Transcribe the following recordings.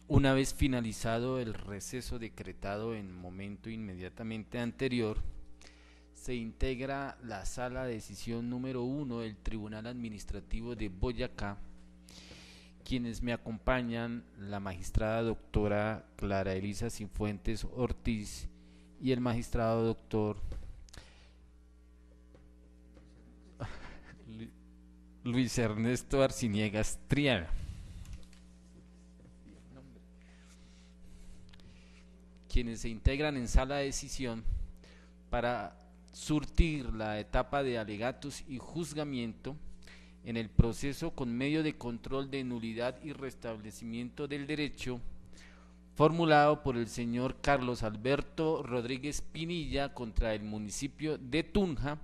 Una vez finalizado el receso decretado en momento inmediatamente anterior, se integra la sala de decisión número 1 del Tribunal Administrativo de Boyacá. Quienes me acompañan, la magistrada doctora Clara Elisa Cifuentes Ortiz y el magistrado doctor Luis Ernesto Arciniegas Triana. Quienes se integran en sala de decisión para surtir la etapa de alegatos y juzgamiento en el proceso con medio de control de nulidad y restablecimiento del derecho formulado por el señor Carlos Alberto Rodríguez Pinilla contra el municipio de Tunja,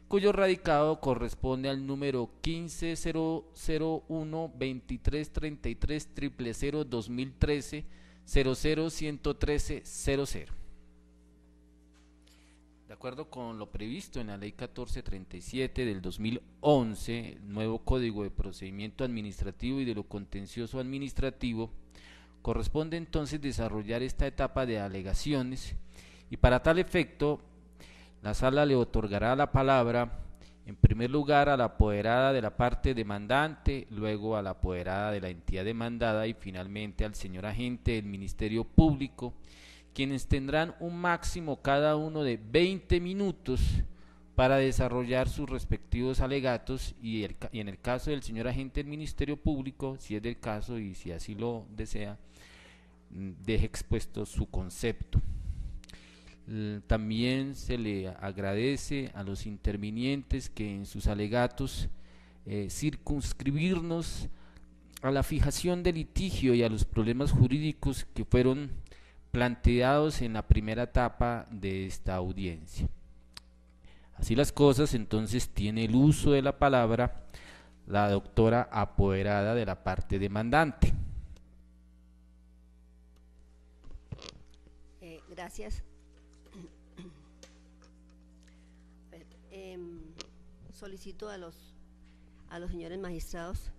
cuyo radicado corresponde al número 15-001-2333-000-2013 0011300. De acuerdo con lo previsto en la Ley 1437 del 2011, nuevo Código de Procedimiento Administrativo y de lo Contencioso Administrativo, corresponde entonces desarrollar esta etapa de alegaciones y para tal efecto la Sala le otorgará la palabra en primer lugar a la apoderada de la parte demandante, luego a la apoderada de la entidad demandada y finalmente al señor agente del Ministerio Público, quienes tendrán un máximo cada uno de 20 minutos para desarrollar sus respectivos alegatos y en el caso del señor agente del Ministerio Público, si es del caso y si así lo desea, deje expuesto su concepto. También se le agradece a los intervinientes que en sus alegatos circunscribirnos a la fijación del litigio y a los problemas jurídicos que fueron planteados en la primera etapa de esta audiencia. Así las cosas, entonces tiene el uso de la palabra la doctora apoderada de la parte demandante. Gracias. Solicito a los señores magistrados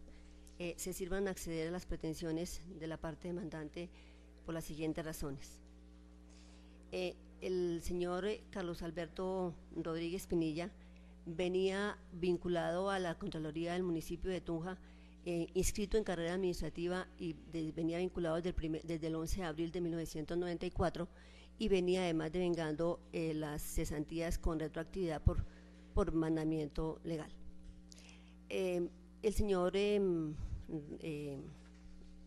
se sirvan a acceder a las pretensiones de la parte demandante por las siguientes razones. El señor Carlos Alberto Rodríguez Pinilla venía vinculado a la Contraloría del municipio de Tunja, inscrito en carrera administrativa y venía vinculado desde el 11 de abril de 1994 y venía además devengando las cesantías con retroactividad por mandamiento legal. El señor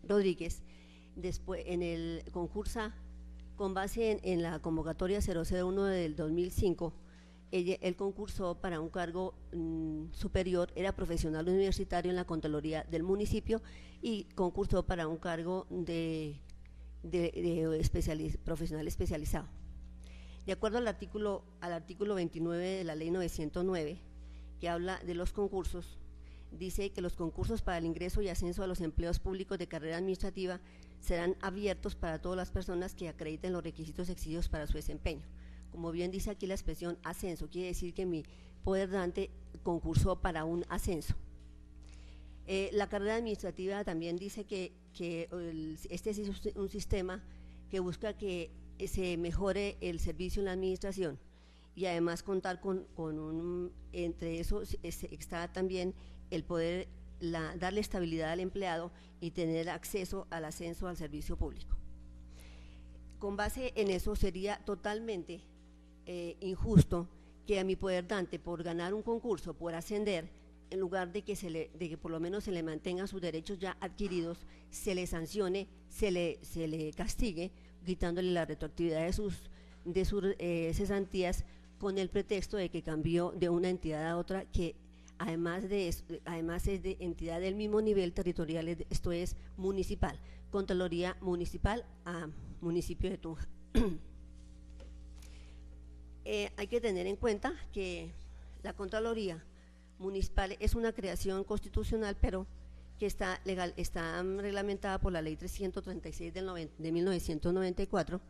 Rodríguez, después en el concurso, con base en la convocatoria 001 del 2005, él concursó para un cargo superior, era profesional universitario en la Contraloría del municipio y concursó para un cargo de profesional especializado. De acuerdo al artículo 29 de la Ley 909, que habla de los concursos, dice que los concursos para el ingreso y ascenso a los empleos públicos de carrera administrativa serán abiertos para todas las personas que acrediten los requisitos exigidos para su desempeño. Como bien dice aquí la expresión ascenso, quiere decir que mi poder dante concursó para un ascenso. La carrera administrativa también dice que este es un sistema que busca que se mejore el servicio en la administración y además contar entre eso está también el poder darle estabilidad al empleado y tener acceso al ascenso al servicio público. Con base en eso sería totalmente injusto que a mi poder dante por ganar un concurso, por ascender, en lugar de que por lo menos se le mantengan sus derechos ya adquiridos, se le sancione, se le castigue, quitándole la retroactividad de sus cesantías con el pretexto de que cambió de una entidad a otra que además es de entidad del mismo nivel territorial, esto es municipal, Contraloría Municipal a municipio de Tunja. Hay que tener en cuenta que la Contraloría Municipal es una creación constitucional, pero que está reglamentada por la Ley 336 de 1994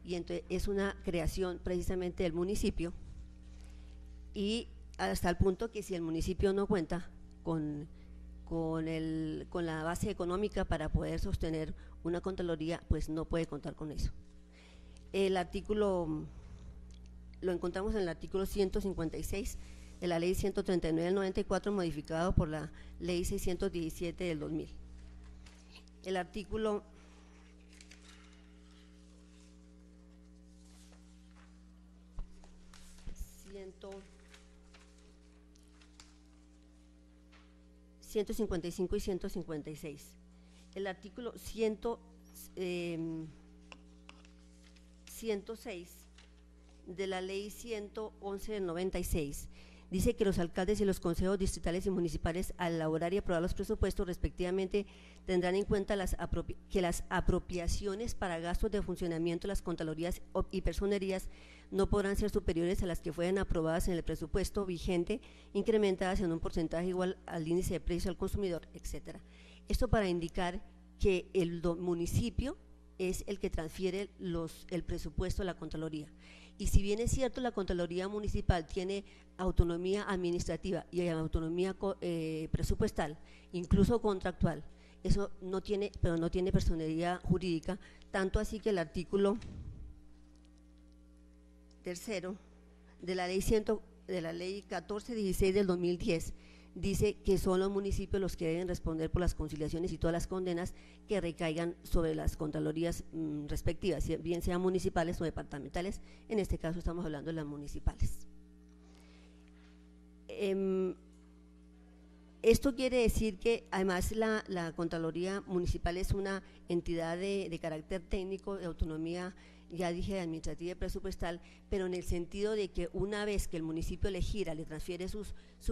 y entonces es una creación precisamente del municipio y hasta el punto que si el municipio no cuenta con la base económica para poder sostener una Contraloría pues no puede contar con eso. El artículo lo encontramos en el artículo 156 de la ley 139 del 94, modificado por la ley 617 del 2000. El artículo 155 y 156. El artículo 106 de la ley 111 del 96 dice que los alcaldes y los consejos distritales y municipales, al elaborar y aprobar los presupuestos respectivamente, tendrán en cuenta que las apropiaciones para gastos de funcionamiento de las contralorías y personerías no podrán ser superiores a las que fueran aprobadas en el presupuesto vigente, incrementadas en un porcentaje igual al índice de precio al consumidor, etcétera. Esto para indicar que el municipio es el que transfiere el presupuesto a la Contraloría. Y si bien es cierto, la Contraloría Municipal tiene autonomía administrativa y autonomía presupuestal, incluso contractual, eso no tiene, pero no tiene personalidad jurídica, tanto así que el artículo 3 de la ley 1416 del 2010 dice que son los municipios los que deben responder por las conciliaciones y todas las condenas que recaigan sobre las contralorías respectivas, bien sean municipales o departamentales. En este caso estamos hablando de las municipales. Esto quiere decir que además la Contraloría Municipal es una entidad de carácter técnico, de autonomía, ya dije, administrativa y presupuestal, pero en el sentido de que una vez que el municipio le gira, le transfiere su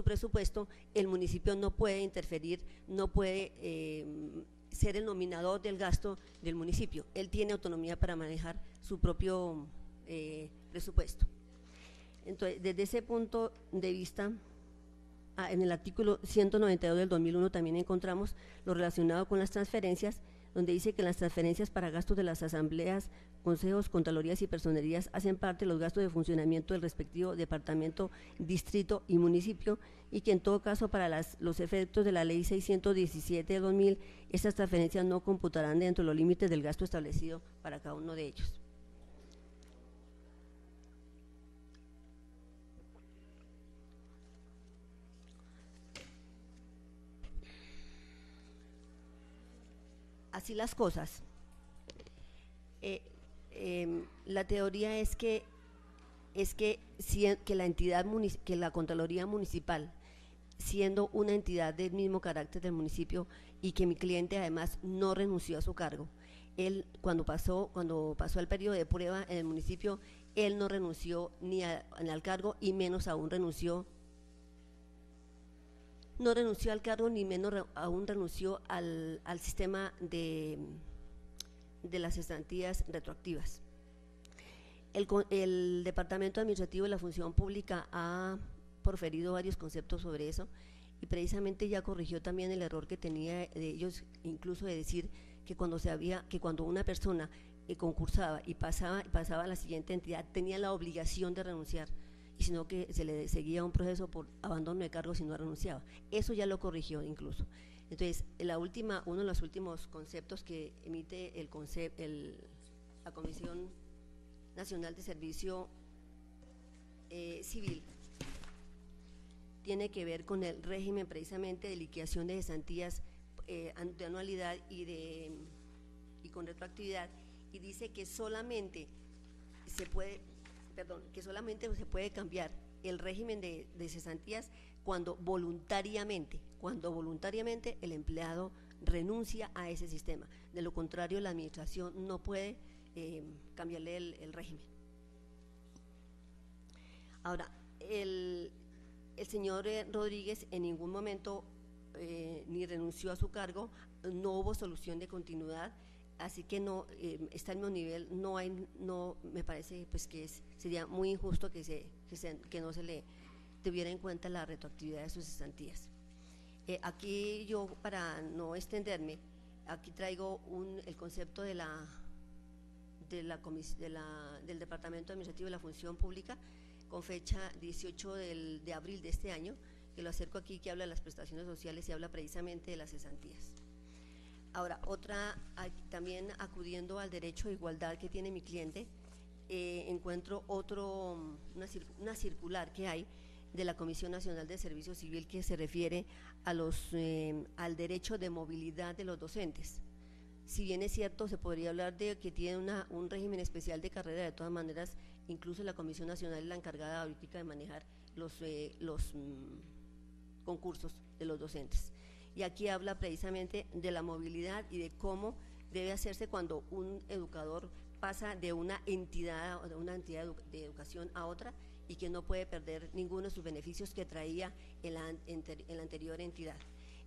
presupuesto, el municipio no puede interferir, no puede ser el nominador del gasto del municipio. Él tiene autonomía para manejar su propio presupuesto. Entonces, desde ese punto de vista, en el artículo 192 del 2001 también encontramos lo relacionado con las transferencias, donde dice que las transferencias para gastos de las asambleas, consejos, contralorías y personerías hacen parte de los gastos de funcionamiento del respectivo departamento, distrito y municipio, y que en todo caso para los efectos de la ley 617 de 2000, estas transferencias no computarán dentro de los límites del gasto establecido para cada uno de ellos. Así las cosas. La teoría es que la entidad, que la Contraloría Municipal, siendo una entidad del mismo carácter del municipio y que mi cliente además no renunció a su cargo, él cuando pasó el periodo de prueba en el municipio, él no renunció ni al cargo y menos aún no renunció al cargo, ni menos aún renunció al sistema de las cesantías retroactivas. El Departamento Administrativo de la Función Pública ha proferido varios conceptos sobre eso y precisamente ya corrigió también el error que tenía de ellos, incluso de decir que cuando una persona concursaba y pasaba a la siguiente entidad, tenía la obligación de renunciar, y sino que se le seguía un proceso por abandono de cargo si no renunciaba. Eso ya lo corrigió incluso. Entonces, uno de los últimos conceptos que emite la Comisión Nacional de Servicio Civil tiene que ver con el régimen precisamente de liquidación de cesantías de anualidad y con retroactividad, y dice que solamente se puede cambiar el régimen de cesantías cuando voluntariamente el empleado renuncia a ese sistema. De lo contrario, la administración no puede cambiarle el régimen. Ahora, el señor Rodríguez en ningún momento ni renunció a su cargo, no hubo solución de continuidad, así que no está al mismo nivel. No me parece pues que sería muy injusto que no se le tuviera en cuenta la retroactividad de sus cesantías. Aquí yo, para no extenderme, aquí traigo el concepto del Departamento Administrativo de la Función Pública, con fecha 18 de abril de este año, que lo acerco aquí, que habla de las prestaciones sociales y habla precisamente de las cesantías. Ahora, también acudiendo al derecho de igualdad que tiene mi cliente, encuentro una circular que hay de la Comisión Nacional de Servicio Civil que se refiere al derecho de movilidad de los docentes. Si bien es cierto, se podría hablar de que tiene un régimen especial de carrera, de todas maneras, incluso la Comisión Nacional es la encargada ahorita de manejar los concursos de los docentes. Y aquí habla precisamente de la movilidad y de cómo debe hacerse cuando un educador pasa de una entidad de educación a otra y que no puede perder ninguno de sus beneficios que traía en la anterior entidad.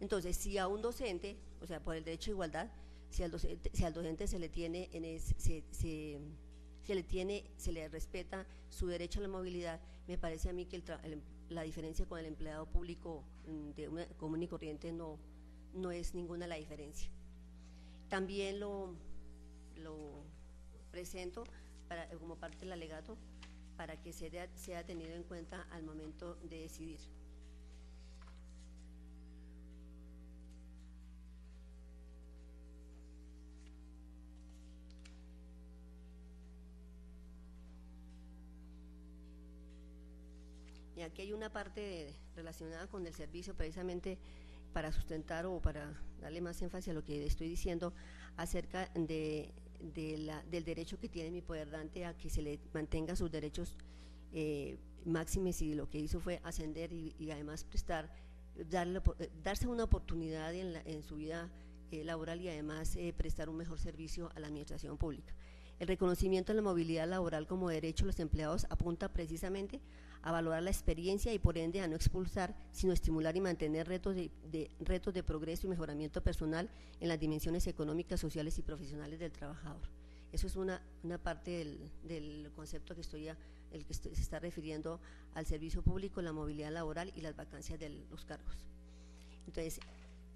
Entonces, si a un docente, o sea, por el derecho a igualdad, si al docente se le respeta su derecho a la movilidad, me parece a mí que la diferencia con el empleado público de una común y corriente no es ninguna la diferencia. También lo presento como parte del alegato para que sea tenido en cuenta al momento de decidir. Y aquí hay una parte relacionada con el servicio, precisamente para sustentar o para darle más énfasis a lo que estoy diciendo acerca del derecho que tiene mi poderdante a que se le mantenga sus derechos máximos, y lo que hizo fue ascender y además darse una oportunidad en su vida laboral y además prestar un mejor servicio a la administración pública. El reconocimiento de la movilidad laboral como derecho de los empleados apunta precisamente a valorar la experiencia y por ende a no expulsar, sino estimular y mantener retos de progreso y mejoramiento personal en las dimensiones económicas, sociales y profesionales del trabajador. Eso es una parte del concepto que se está refiriendo al servicio público, la movilidad laboral y las vacancias de los cargos. Entonces,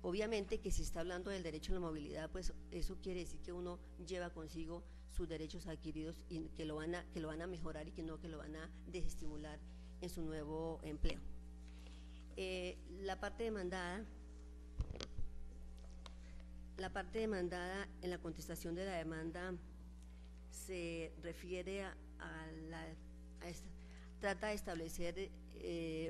obviamente que si está hablando del derecho a la movilidad, pues eso quiere decir que uno lleva consigo sus derechos adquiridos y que lo van a mejorar y que no que lo van a desestimular en su nuevo empleo. La parte demandada en la contestación de la demanda se refiere trata de establecer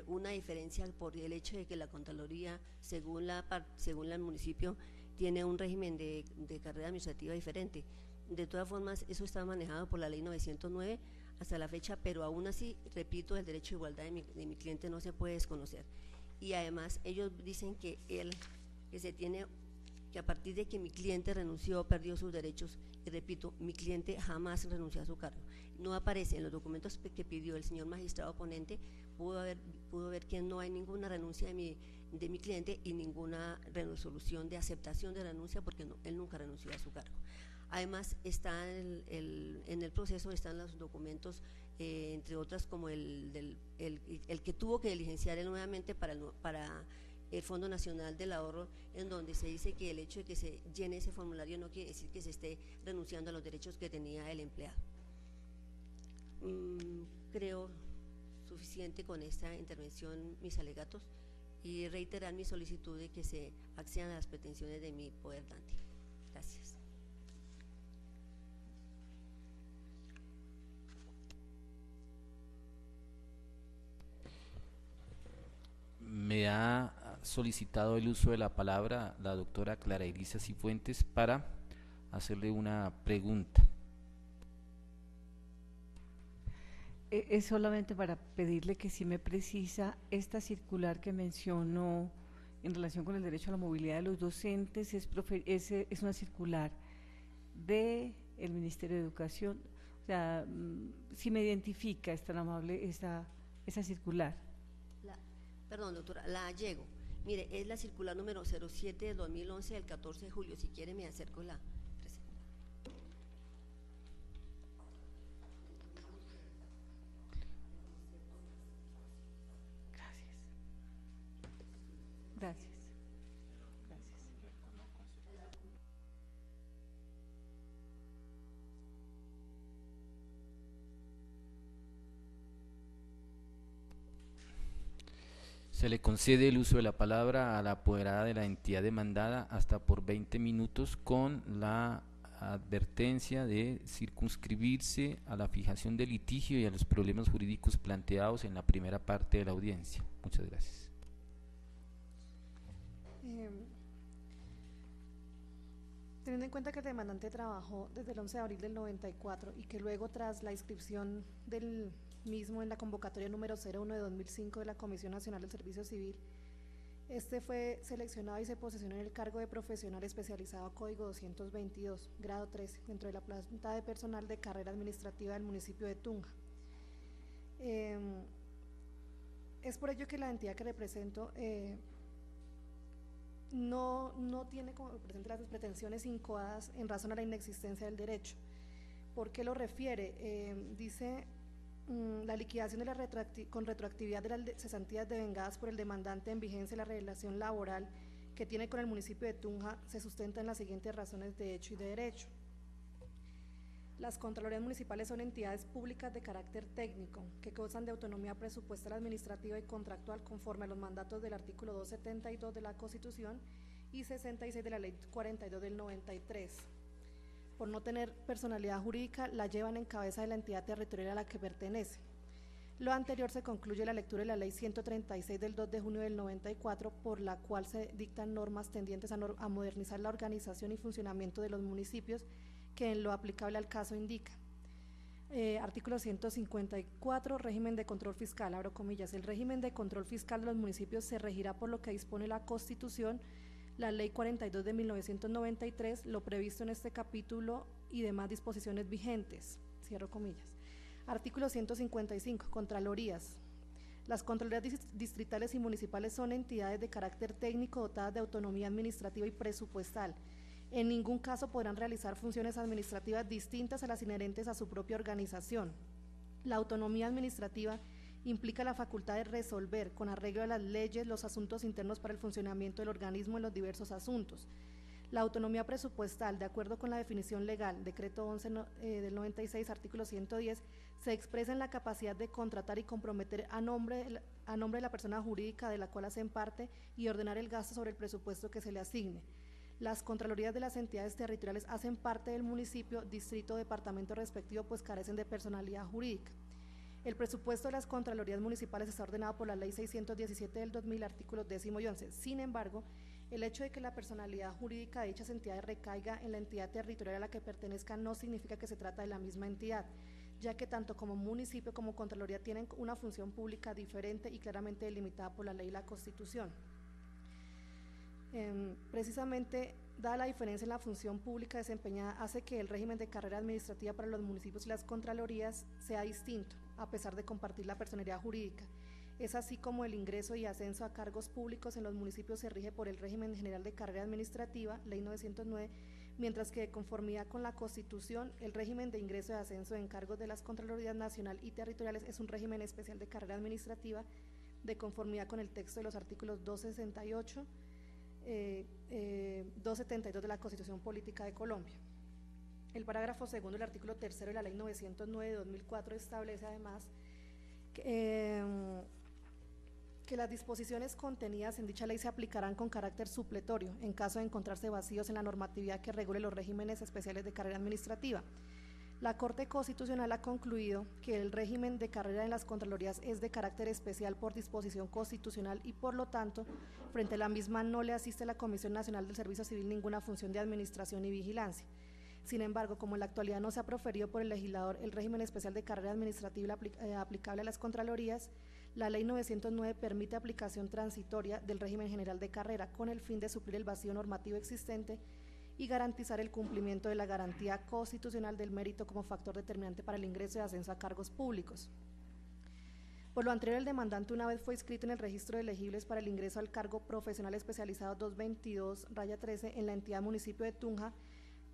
una diferencia por el hecho de que la Contraloría, según el municipio, tiene un régimen de carrera administrativa diferente. De todas formas, eso está manejado por la ley 909 hasta la fecha, pero aún así, repito, el derecho a igualdad de mi cliente no se puede desconocer. Y además, ellos dicen que a partir de que mi cliente renunció, perdió sus derechos, y repito, mi cliente jamás renunció a su cargo. No aparece en los documentos que pidió el señor magistrado ponente, pudo ver que no hay ninguna renuncia de mi cliente y ninguna resolución de aceptación de renuncia, porque él nunca renunció a su cargo. Además, está en el proceso están los documentos, entre otras como el que tuvo que diligenciar él nuevamente para el Fondo Nacional del Ahorro, en donde se dice que el hecho de que se llene ese formulario no quiere decir que se esté renunciando a los derechos que tenía el empleado. Creo suficiente con esta intervención mis alegatos y reiterar mi solicitud de que se accedan a las pretensiones de mi poderdante. Gracias. Me ha solicitado el uso de la palabra la doctora Clara Elisa Cifuentes para hacerle una pregunta. Es solamente para pedirle que si me precisa esta circular que mencionó en relación con el derecho a la movilidad de los docentes, es una circular del Ministerio de Educación. O sea, si me identifica, es tan amable esa circular. Perdón, doctora, la llego. Mire, es la circular número 07 de 2011 del 14 de julio. Si quiere me acerco la presento. Gracias. Se le concede el uso de la palabra a la apoderada de la entidad demandada hasta por 20 minutos con la advertencia de circunscribirse a la fijación del litigio y a los problemas jurídicos planteados en la primera parte de la audiencia. Muchas gracias. Teniendo en cuenta que el demandante trabajó desde el 11 de abril del 94 y que luego tras la inscripción del mismo en la convocatoria número 01 de 2005 de la Comisión Nacional del Servicio Civil, este fue seleccionado y se posesionó en el cargo de profesional especializado Código 222, grado 13, dentro de la planta de personal de carrera administrativa del municipio de Tunja. Es por ello que la entidad que represento no tiene como presente las pretensiones incoadas en razón a la inexistencia del derecho. ¿Por qué lo refiere? Dice la liquidación de con retroactividad de las cesantías devengadas por el demandante en vigencia de la relación laboral que tiene con el municipio de Tunja se sustenta en las siguientes razones de hecho y de derecho. Las Contralorías Municipales son entidades públicas de carácter técnico que gozan de autonomía presupuestal, administrativa y contractual conforme a los mandatos del artículo 272 de la Constitución y 66 de la Ley 42 del 93. Por no tener personalidad jurídica, la llevan en cabeza de la entidad territorial a la que pertenece. Lo anterior se concluye la lectura de la Ley 136 del 2 de junio del 94, por la cual se dictan normas tendientes a modernizar la organización y funcionamiento de los municipios, que en lo aplicable al caso indica. Artículo 154, régimen de control fiscal, abro comillas, el régimen de control fiscal de los municipios se regirá por lo que dispone la Constitución, la Ley 42 de 1993, lo previsto en este capítulo y demás disposiciones vigentes, cierro comillas. Artículo 155, Contralorías. Las Contralorías distritales y municipales son entidades de carácter técnico dotadas de autonomía administrativa y presupuestal. En ningún caso podrán realizar funciones administrativas distintas a las inherentes a su propia organización. La autonomía administrativa implica la facultad de resolver, con arreglo a las leyes, los asuntos internos para el funcionamiento del organismo en los diversos asuntos. La autonomía presupuestal, de acuerdo con la definición legal, decreto 11 del 96, artículo 110, se expresa en la capacidad de contratar y comprometer a nombre de la persona jurídica de la cual hacen parte y ordenar el gasto sobre el presupuesto que se le asigne. Las Contralorías de las entidades territoriales hacen parte del municipio, distrito o departamento respectivo, pues carecen de personalidad jurídica. El presupuesto de las Contralorías municipales está ordenado por la Ley 617 del 2000, artículos 10 y 11. Sin embargo, el hecho de que la personalidad jurídica de dichas entidades recaiga en la entidad territorial a la que pertenezca no significa que se trata de la misma entidad, ya que tanto como municipio como Contraloría tienen una función pública diferente y claramente delimitada por la ley y la Constitución. Precisamente, dada la diferencia en la función pública desempeñada, hace que el régimen de carrera administrativa para los municipios y las Contralorías sea distinto, a pesar de compartir la personalidad jurídica. Es así como el ingreso y ascenso a cargos públicos en los municipios se rige por el régimen general de carrera administrativa, Ley 909, mientras que de conformidad con la Constitución, el régimen de ingreso y ascenso en cargos de las Contralorías nacional y territoriales es un régimen especial de carrera administrativa, de conformidad con el texto de los artículos 268, 272 de la Constitución Política de Colombia. El parágrafo segundo del artículo tercero de la Ley 909 de 2004 establece además que las disposiciones contenidas en dicha ley se aplicarán con carácter supletorio en caso de encontrarse vacíos en la normatividad que regule los regímenes especiales de carrera administrativa. La Corte Constitucional ha concluido que el régimen de carrera en las Contralorías es de carácter especial por disposición constitucional y por lo tanto, frente a la misma no le asiste a la Comisión Nacional del Servicio Civil ninguna función de administración y vigilancia. Sin embargo, como en la actualidad no se ha proferido por el legislador el régimen especial de carrera administrativa aplicable a las Contralorías, la Ley 909 permite aplicación transitoria del régimen general de carrera con el fin de suplir el vacío normativo existente y garantizar el cumplimiento de la garantía constitucional del mérito como factor determinante para el ingreso y ascenso a cargos públicos. Por lo anterior, el demandante, una vez fue inscrito en el registro de elegibles para el ingreso al cargo profesional especializado 222-13 en la entidad municipio de Tunja,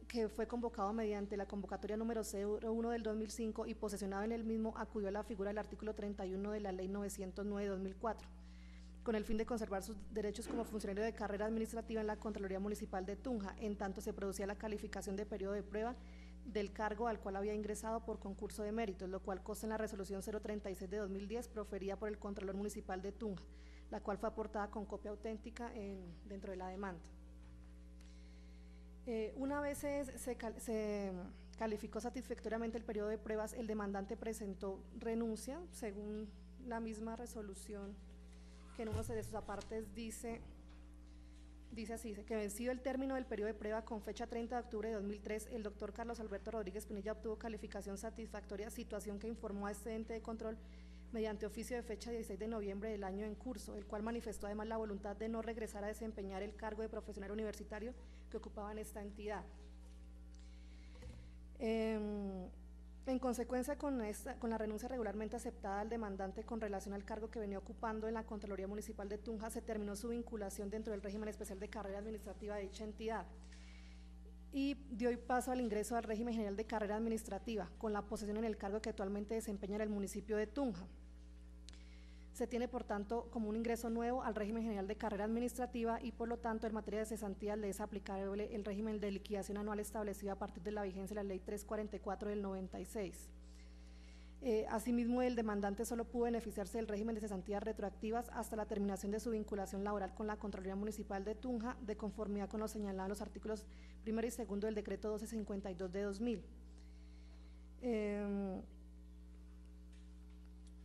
que fue convocado mediante la convocatoria número 01 del 2005 y posesionado en el mismo, acudió a la figura del artículo 31 de la Ley 909 de 2004, con el fin de conservar sus derechos como funcionario de carrera administrativa en la Contraloría Municipal de Tunja, en tanto se producía la calificación de periodo de prueba del cargo al cual había ingresado por concurso de méritos, lo cual consta en la resolución 036 de 2010 proferida por el Contralor Municipal de Tunja, la cual fue aportada con copia auténtica dentro de la demanda. Una vez se calificó satisfactoriamente el periodo de pruebas, el demandante presentó renuncia, según la misma resolución que en uno de sus apartes dice así, que vencido el término del periodo de prueba con fecha 30 de octubre de 2003, el doctor Carlos Alberto Rodríguez Pinilla obtuvo calificación satisfactoria, situación que informó a este ente de control mediante oficio de fecha 16 de noviembre del año en curso, el cual manifestó además la voluntad de no regresar a desempeñar el cargo de profesional universitario que ocupaba en esta entidad. En consecuencia con la renuncia regularmente aceptada al demandante con relación al cargo que venía ocupando en la Contraloría Municipal de Tunja, se terminó su vinculación dentro del régimen especial de carrera administrativa de dicha entidad y dio paso al ingreso al régimen general de carrera administrativa con la posesión en el cargo que actualmente desempeña en el municipio de Tunja. Se tiene, por tanto, como un ingreso nuevo al régimen general de carrera administrativa y, por lo tanto, en materia de cesantías le es aplicable el régimen de liquidación anual establecido a partir de la vigencia de la Ley 344 del 96. Asimismo, el demandante solo pudo beneficiarse del régimen de cesantías retroactivas hasta la terminación de su vinculación laboral con la Contraloría Municipal de Tunja, de conformidad con lo señalado en los artículos 1 y 2 del Decreto 1252 de 2000.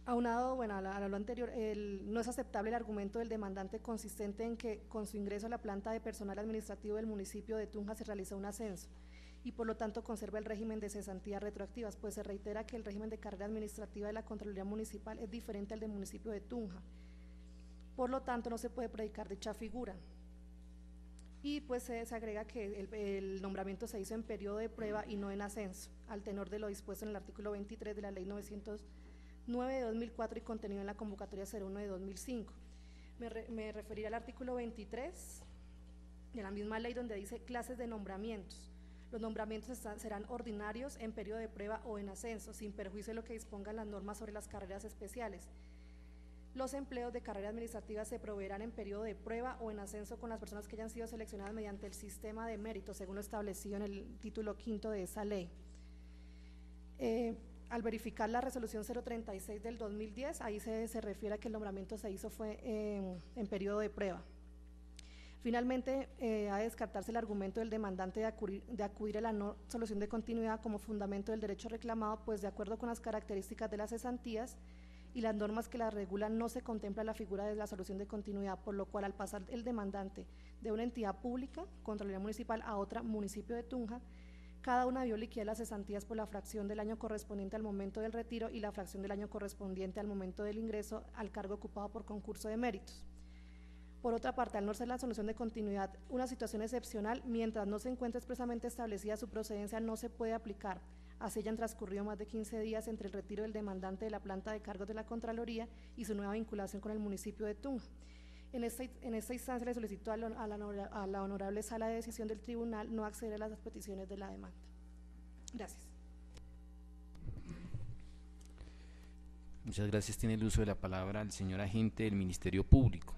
Aunado, bueno, a lo anterior, no es aceptable el argumento del demandante consistente en que con su ingreso a la planta de personal administrativo del municipio de Tunja se realizó un ascenso y por lo tanto conserva el régimen de cesantías retroactivas, pues se reitera que el régimen de carrera administrativa de la Contraloría Municipal es diferente al del municipio de Tunja, por lo tanto no se puede predicar dicha figura. Y pues se agrega que el nombramiento se hizo en periodo de prueba y no en ascenso, al tenor de lo dispuesto en el artículo 23 de la Ley 909 de 2004 y contenido en la convocatoria 01 de 2005. Me referiré al artículo 23 de la misma ley, donde dice clases de nombramientos. Los nombramientos serán ordinarios, en periodo de prueba o en ascenso, sin perjuicio de lo que dispongan las normas sobre las carreras especiales. Los empleos de carrera administrativa se proveerán en periodo de prueba o en ascenso con las personas que hayan sido seleccionadas mediante el sistema de méritos, según lo establecido en el título 5 de esa ley. Al verificar la resolución 036 del 2010, ahí se refiere a que el nombramiento se hizo fue en periodo de prueba. Finalmente, ha de descartarse el argumento del demandante de acudir a la no solución de continuidad como fundamento del derecho reclamado, pues de acuerdo con las características de las cesantías y las normas que las regulan, no se contempla la figura de la solución de continuidad, por lo cual al pasar el demandante de una entidad pública, Contraloría Municipal, a otra, municipio de Tunja, cada una vio liquidar las cesantías por la fracción del año correspondiente al momento del retiro y la fracción del año correspondiente al momento del ingreso al cargo ocupado por concurso de méritos. Por otra parte, al no ser la solución de continuidad una situación excepcional, mientras no se encuentre expresamente establecida su procedencia, no se puede aplicar, así hayan transcurrido más de 15 días entre el retiro del demandante de la planta de cargos de la Contraloría y su nueva vinculación con el municipio de Tunja. En esta instancia le solicito a la honorable sala de decisión del tribunal no acceder a las peticiones de la demanda. Gracias. Muchas gracias. Tiene el uso de la palabra el señor agente del Ministerio Público.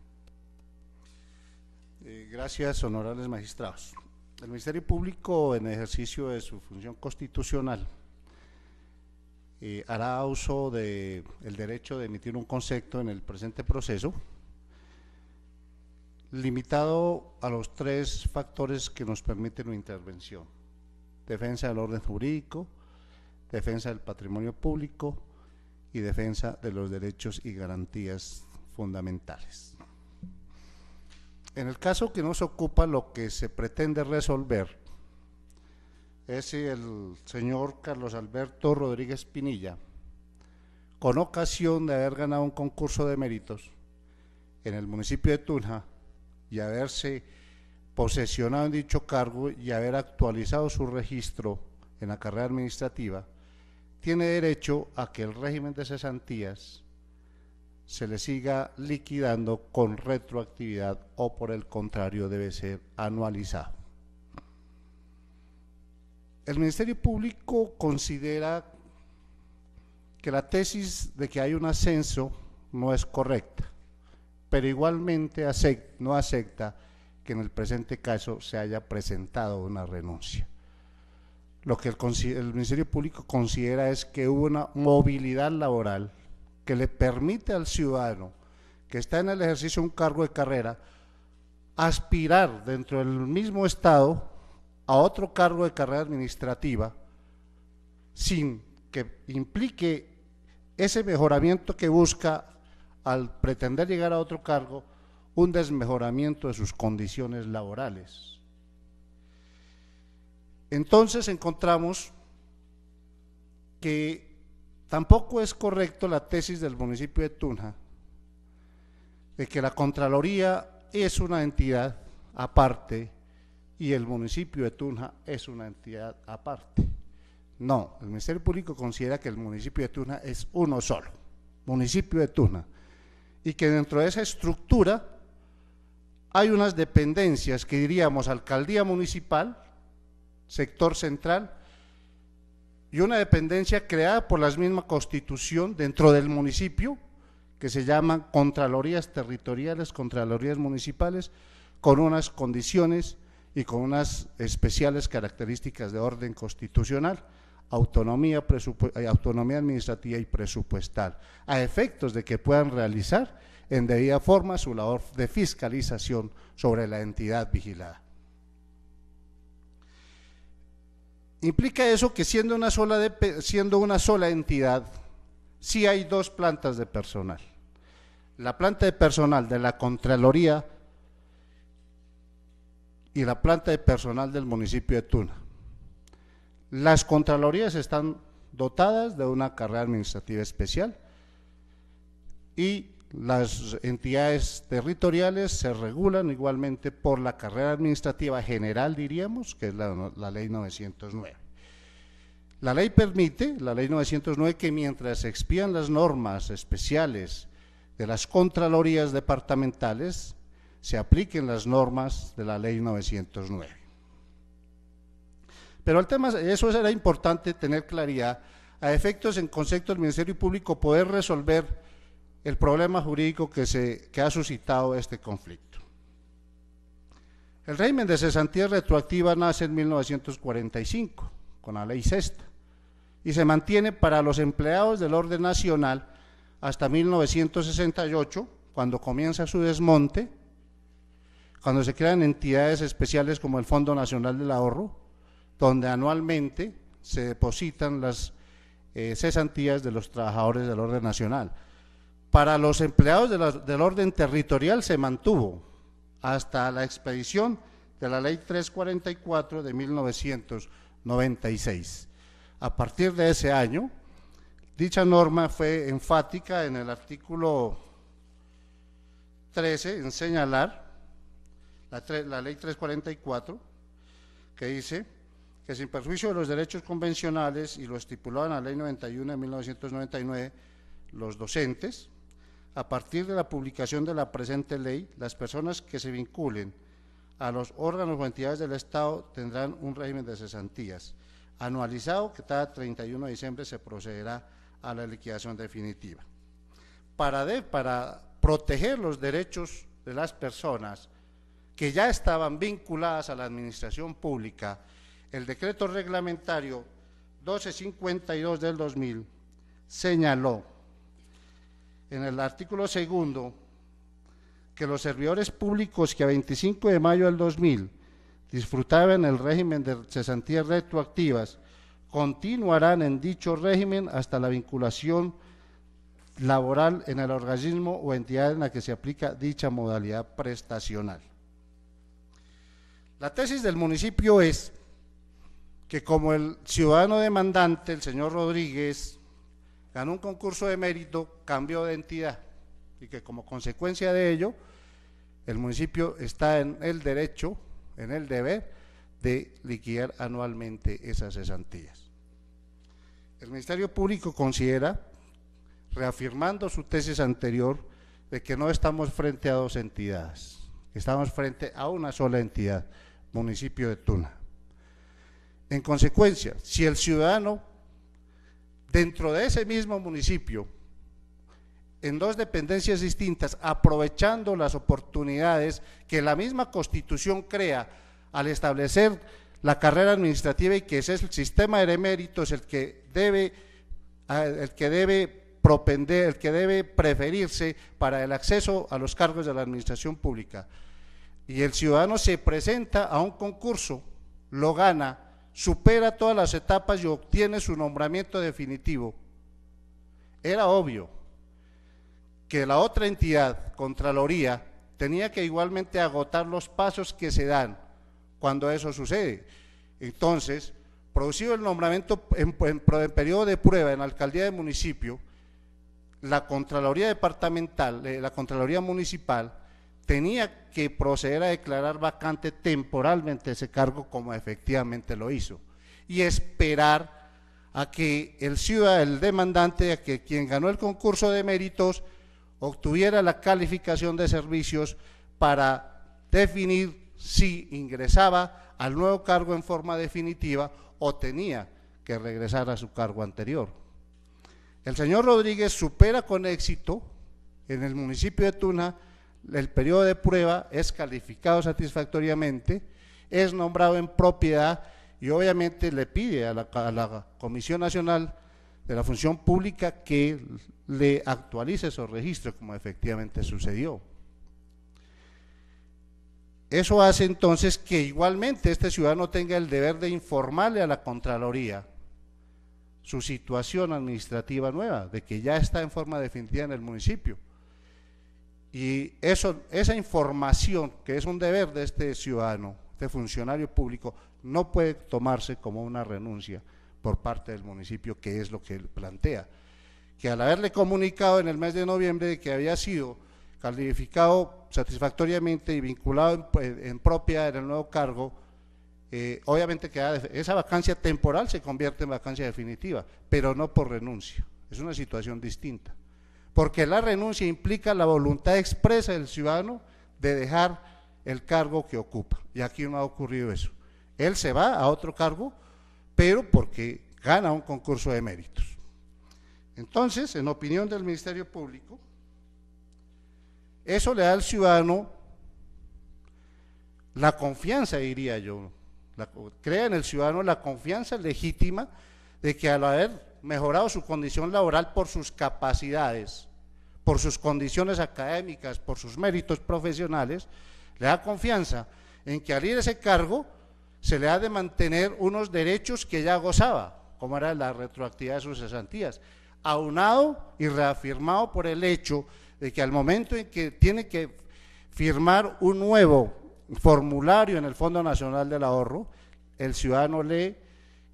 Gracias, honorables magistrados. El Ministerio Público, en ejercicio de su función constitucional, hará uso del derecho de emitir un concepto en el presente proceso, limitado a los 3 factores que nos permiten una intervención: defensa del orden jurídico, defensa del patrimonio público y defensa de los derechos y garantías fundamentales. En el caso que nos ocupa, lo que se pretende resolver es si el señor Carlos Alberto Rodríguez Pinilla, con ocasión de haber ganado un concurso de méritos en el municipio de Tunja y haberse posesionado en dicho cargo y haber actualizado su registro en la carrera administrativa, tiene derecho a que el régimen de cesantías se le siga liquidando con retroactividad o por el contrario debe ser anualizado. El Ministerio Público considera que la tesis de que hay un ascenso no es correcta, pero igualmente no acepta que en el presente caso se haya presentado una renuncia. lo que el Ministerio Público considera es que hubo una movilidad laboral que le permite al ciudadano que está en el ejercicio de un cargo de carrera aspirar dentro del mismo Estado a otro cargo de carrera administrativa sin que implique ese mejoramiento que busca al pretender llegar a otro cargo, un desmejoramiento de sus condiciones laborales. Entonces encontramos que tampoco es correcto la tesis del municipio de Tunja de que la Contraloría es una entidad aparte y el municipio de Tunja es una entidad aparte. No, el Ministerio Público considera que el municipio de Tunja es uno solo, municipio de Tunja, y que dentro de esa estructura hay unas dependencias que diríamos alcaldía municipal, sector central, y una dependencia creada por la misma constitución dentro del municipio, que se llaman Contralorías Territoriales, Contralorías Municipales, con unas condiciones y con unas especiales características de orden constitucional, autonomía administrativa y presupuestal, a efectos de que puedan realizar en debida forma su labor de fiscalización sobre la entidad vigilada. Implica eso que siendo una sola entidad, sí hay dos plantas de personal. La planta de personal de la Contraloría y la planta de personal del municipio de Tuna. Las Contralorías están dotadas de una carrera administrativa especial y las entidades territoriales se regulan igualmente por la carrera administrativa general, diríamos, que es la ley 909. La ley permite, la ley 909, que mientras se expían las normas especiales de las Contralorías departamentales, se apliquen las normas de la ley 909. Pero el tema, eso era importante tener claridad, a efectos en concepto del Ministerio Público poder resolver el problema jurídico que ha suscitado este conflicto. El régimen de cesantía retroactiva nace en 1945, con la ley sexta, y se mantiene para los empleados del orden nacional hasta 1968, cuando comienza su desmonte, cuando se crean entidades especiales como el Fondo Nacional del Ahorro, donde anualmente se depositan las cesantías de los trabajadores del orden nacional. Para los empleados del orden territorial se mantuvo hasta la expedición de la ley 344 de 1996. A partir de ese año, dicha norma fue enfática en el artículo 13, en señalar la ley 344, que dice que sin perjuicio de los derechos convencionales y lo estipulado en la ley 91 de 1999, los docentes, a partir de la publicación de la presente ley, las personas que se vinculen a los órganos o entidades del Estado tendrán un régimen de cesantías anualizado que cada 31 de diciembre se procederá a la liquidación definitiva. Para proteger los derechos de las personas que ya estaban vinculadas a la administración pública, el decreto reglamentario 1252 del 2000 señaló en el artículo segundo que los servidores públicos que a 25 de mayo del 2000 disfrutaban el régimen de cesantías retroactivas continuarán en dicho régimen hasta la vinculación laboral en el organismo o entidad en la que se aplica dicha modalidad prestacional. La tesis del municipio es que como el ciudadano demandante, el señor Rodríguez, ganó un concurso de mérito, cambió de entidad, y que como consecuencia de ello, el municipio está en el derecho, en el deber de liquidar anualmente esas cesantías. El Ministerio Público considera, reafirmando su tesis anterior, de que no estamos frente a dos entidades, estamos frente a una sola entidad, municipio de Tuna. En consecuencia, si el ciudadano, dentro de ese mismo municipio, en dos dependencias distintas, aprovechando las oportunidades que la misma Constitución crea al establecer la carrera administrativa y que ese es el sistema de méritos el que debe propender, el que debe preferirse para el acceso a los cargos de la administración pública. Y el ciudadano se presenta a un concurso, lo gana, supera todas las etapas y obtiene su nombramiento definitivo. Era obvio que la otra entidad, Contraloría, tenía que igualmente agotar los pasos que se dan cuando eso sucede. Entonces, producido el nombramiento en periodo de prueba en alcaldía de municipio, la Contraloría departamental, la Contraloría municipal, tenía que proceder a declarar vacante temporalmente ese cargo, como efectivamente lo hizo, y esperar a que el ciudadano, el demandante, a que quien ganó el concurso de méritos, obtuviera la calificación de servicios para definir si ingresaba al nuevo cargo en forma definitiva o tenía que regresar a su cargo anterior. El señor Rodríguez supera con éxito en el municipio de Tuna el periodo de prueba, es calificado satisfactoriamente, es nombrado en propiedad y obviamente le pide a la Comisión Nacional de la Función Pública que le actualice esos registros, como efectivamente sucedió. Eso hace entonces que igualmente este ciudadano tenga el deber de informarle a la Contraloría su situación administrativa nueva, de que ya está en forma definitiva en el municipio. Y esa información, que es un deber de este ciudadano, este funcionario público, no puede tomarse como una renuncia por parte del municipio, que es lo que él plantea. Que al haberle comunicado en el mes de noviembre de que había sido calificado satisfactoriamente y vinculado en propiedad en el nuevo cargo, obviamente que esa vacancia temporal se convierte en vacancia definitiva, pero no por renuncia, es una situación distinta, porque la renuncia implica la voluntad expresa del ciudadano de dejar el cargo que ocupa, y aquí no ha ocurrido eso. Él se va a otro cargo, pero porque gana un concurso de méritos. Entonces, en opinión del Ministerio Público, eso le da al ciudadano la confianza, diría yo, crea en el ciudadano la confianza legítima de que al haber mejorado su condición laboral por sus capacidades, por sus condiciones académicas, por sus méritos profesionales, le da confianza en que al ir a ese cargo se le ha de mantener unos derechos que ya gozaba, como era la retroactividad de sus cesantías, aunado y reafirmado por el hecho de que al momento en que tiene que firmar un nuevo formulario en el Fondo Nacional del Ahorro, el ciudadano lee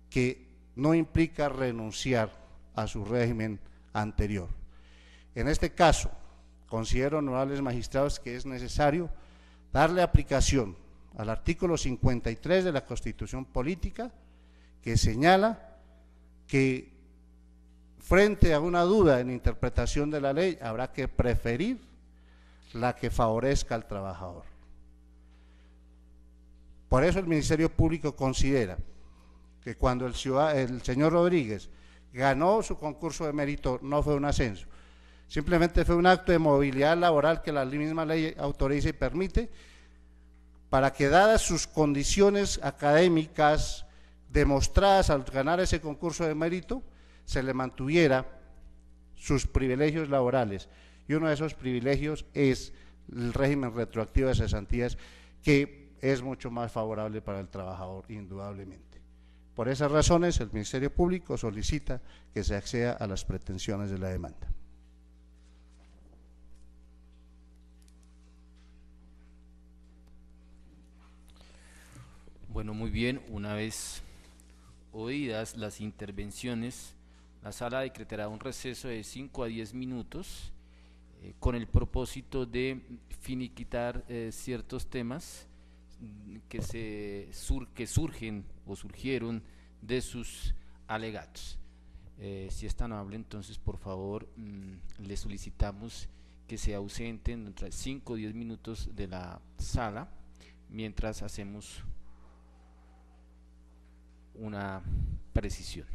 que no implica renunciar a su régimen anterior. En este caso, considero, honorables magistrados, que es necesario darle aplicación al artículo 53 de la Constitución Política, que señala que frente a una duda en interpretación de la ley habrá que preferir la que favorezca al trabajador. Por eso el Ministerio Público considera que cuando el señor Rodríguez ganó su concurso de mérito no fue un ascenso, simplemente fue un acto de movilidad laboral que la misma ley autoriza y permite, para que, dadas sus condiciones académicas demostradas al ganar ese concurso de mérito, se le mantuviera sus privilegios laborales, y uno de esos privilegios es el régimen retroactivo de cesantías, que es mucho más favorable para el trabajador, indudablemente. Por esas razones, el Ministerio Público solicita que se acceda a las pretensiones de la demanda. Bueno, muy bien, una vez oídas las intervenciones, la sala decretará un receso de 5 a 10 minutos con el propósito de finiquitar ciertos temas que surgen o surgieron de sus alegatos. Si es tan amable, entonces por favor le solicitamos que se ausenten entre 5 o 10 minutos de la sala mientras hacemos una precisión.